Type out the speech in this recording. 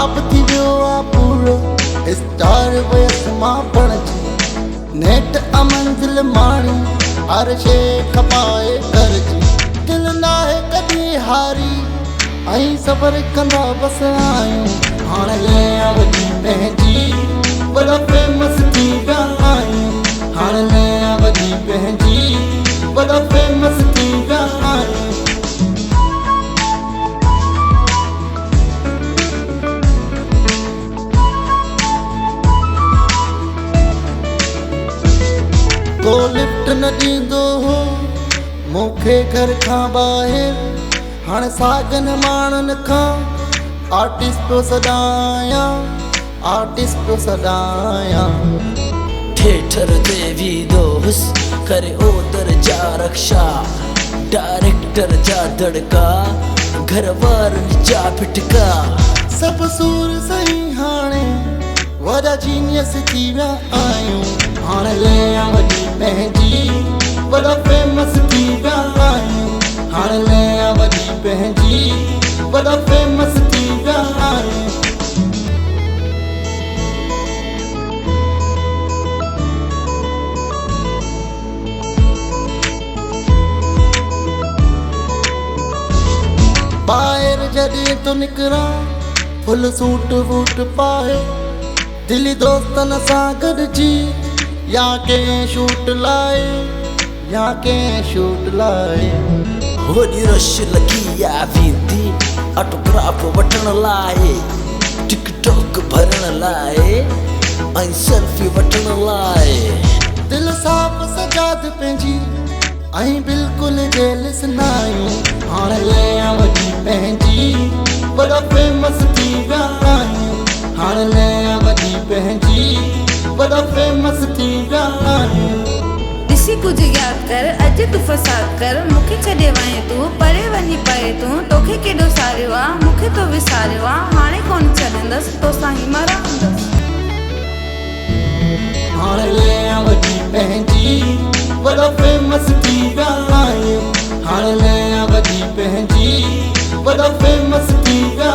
ख्वाब थी वियो आ पूरो स्टार वयस मां बणजी नेट अमंजिल माणी हर शे खपाए कर जी दिल नाहे कदी हारी आई सबर कंदा बस आयूं हाणे ले आवजी पंहिंजी बड़ा फेमस थी विया आयूं हाणे ले आवजी पंहिंजी बड़ा फेमस थी विया आयूं को लिफ्ट न ॾींदो हो मूंखे घर खां ॿाहिरि हाणे सागन माण्हुनि खां आर्टिस्ट पियो सॾायां आर्टिस्ट पियो सॾायां थिएटर ते वींदो हुअसि करे ओदर जा रक्षा डायरेक्टर जा दड़का घर वारनि जा फिटका सभु सूर सही हाणे वॾा जीनियस थी विया आहियूं हाणे ले आवजी पंहिंजी वॾा फेमस थी विया आहियूं हाणे ले आवजी पंहिंजी वॾा फेमस थी विया आहियूं ॿाहिरि जॾहिं तो निकिरां फुल सूट वूट पाए दिली दोस्तन सां गॾिजी या कंहिं शूट लाइ या कंहिं शूट लाइ वॾी रश लॻी आ वेंदी ऑटोग्राफ वठण लाइ टिकटॉक भरण लाइ ऐं सेल्फी वठण लाइ दिल साफ़ सजाद पंहिंजी ऐं बिल्कुलु जेलिस न आहियूं हाणे ले आवजी पंहिंजी वॾा फेमस थी विया आहियूं हाणे ले आवजी पंहिंजी वॾा फेमस थी विया आहियूं ॾिसी कुझु यादि कर अॼु तूं फसाद कर मूंखे छॾे वञे तूं परे वञी पए तूं तोखे केॾो सारियो आहे मूंखे तो विसारियो आहे हाणे कोन छॾंदसि तोसां ई मरंदसि हाणे ले आवजी पंहिंजी वॾा फेमस थी विया आहियूं हाणे ले आवजी पंहिंजी वॾा फेमस थी विया